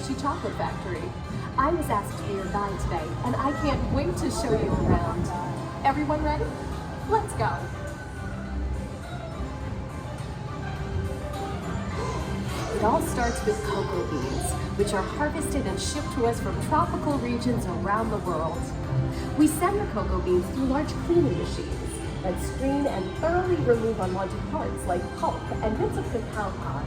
Hershey Chocolate Factory. I was asked to be your guide today, and I can't wait to show you around. Everyone ready? Let's go. It all starts with cocoa beans, which are harvested and shipped to us from tropical regions around the world. We send the cocoa beans through large cleaning machines that screen and thoroughly remove unwanted parts like pulp and bits of cacao pod.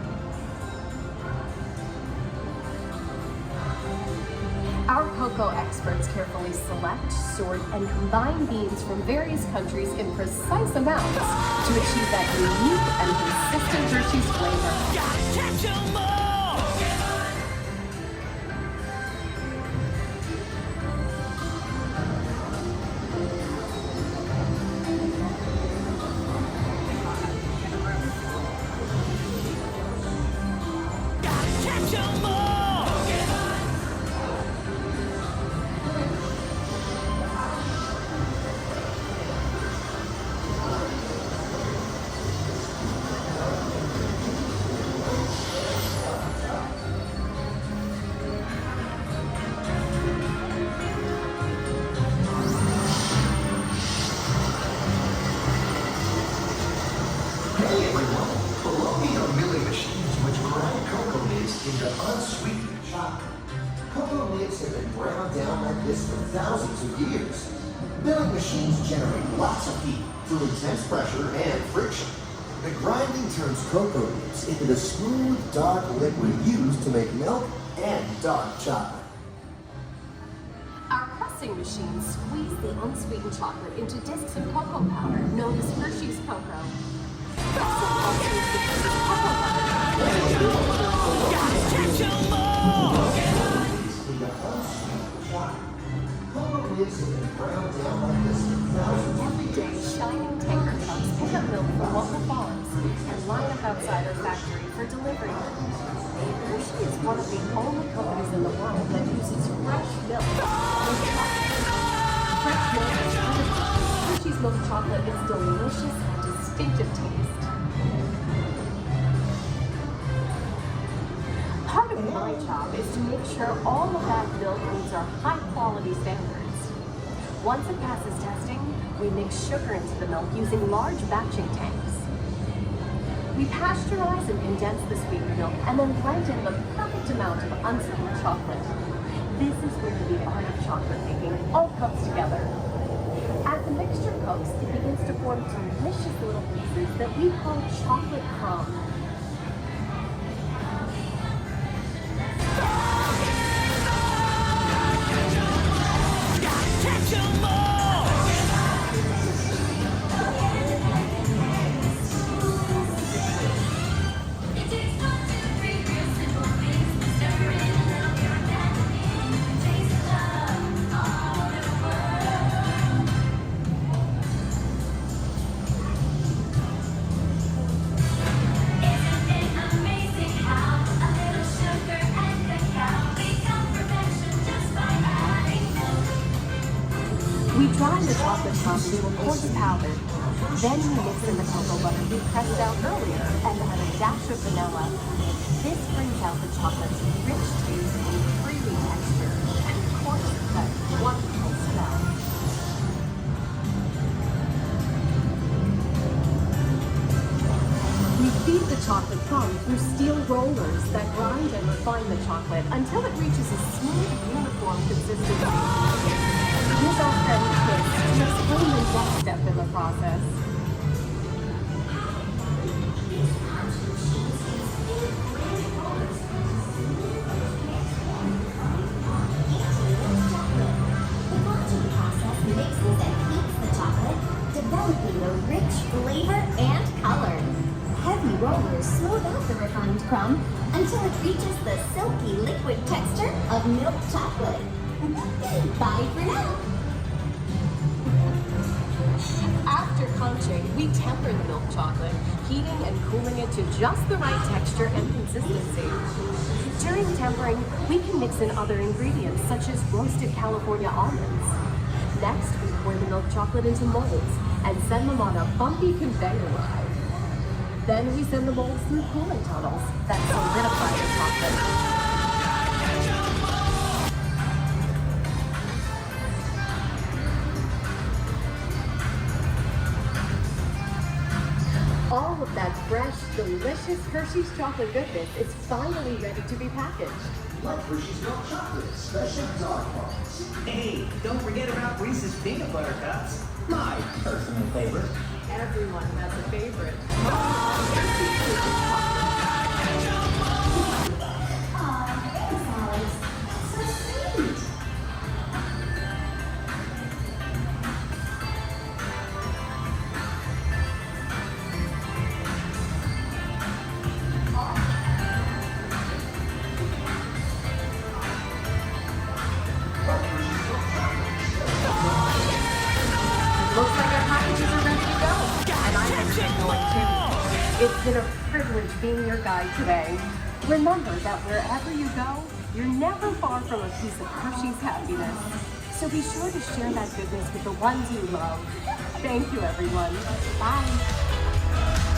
Our cocoa experts carefully select, sort, and combine beans from various countries in precise amounts to achieve that unique and consistent Hershey's flavor. Gotta catch 'em all! Gotta catch 'em all! Hey everyone! Below me are milling machines which grind cocoa nibs into unsweetened chocolate. Cocoa nibs have been ground down like this for thousands of years. Milling machines generate lots of heat through intense pressure and friction. The grinding turns cocoa nibs into the smooth, dark liquid used to make milk and dark chocolate. Our pressing machines squeeze the unsweetened chocolate into discs of cocoa powder known as Hershey's cocoa. Pressing alters the discs of cocoa powder. Gotta catch 'em all! Into unsweetened chocolate. Cocoa nibs have been ground down like this for thousands of Every day, years. shining tanker trucks pick up milk from local farms and line up outside our factory for delivery. Hershey is one of the only companies in the world that uses fresh milk to make chocolate. Fresh milk is wonderful. Hershey's milk chocolate is delicious and distinctive taste. Part of my job is to make sure all of that milk meets our high quality standards. Once it passes testing, we mix sugar into the milk using large batching tanks. We pasteurize and condense the sweetened milk and then blend in the perfect amount of unsweetened chocolate. This is where the art of chocolate making all comes together. As the mixture cooks, it begins to form delicious little pieces that we call chocolate crumbs. Gotta catch 'em all! We dry the chocolate crumb into a coarse powder. Then we mix in the cocoa butter we pressed out earlier and add a dash of vanilla. This brings out the chocolate's rich taste and creamy texture, and of course, that wonderful smell. We feed the chocolate crumb through steel rollers that grind and refine the chocolate until it reaches a smooth, uniform consistency. Here's our friend Chris to explain the next step in the process. The washing process mixes and heats the chocolate, developing a rich flavor and color. Heavy rollers smooth out the refined crumb until it reaches the silky liquid texture of milk chocolate. Bye for now. After conching, we temper the milk chocolate, heating and cooling it to just the right texture and consistency. During tempering, we can mix in other ingredients such as roasted California almonds. Next, we pour the milk chocolate into molds and send them on a bumpy conveyor ride. Then we send the molds through cooling tunnels that solidify the chocolate. delicious Hershey's chocolate goodness is finally ready to be packaged. Like Hershey's milk chocolate, special dark ones. Hey, don't forget about Reese's peanut butter cups. My personal favorite. Everyone has a favorite. Aw, thanks, Alice. So sweet. Looks like our packages are ready to go. And I'm ready to go too. It's been a privilege being your guide today. Remember that wherever you go, you're never far from a piece of Hershey's happiness. So be sure to share that goodness with the ones you love. Thank you, everyone. Bye.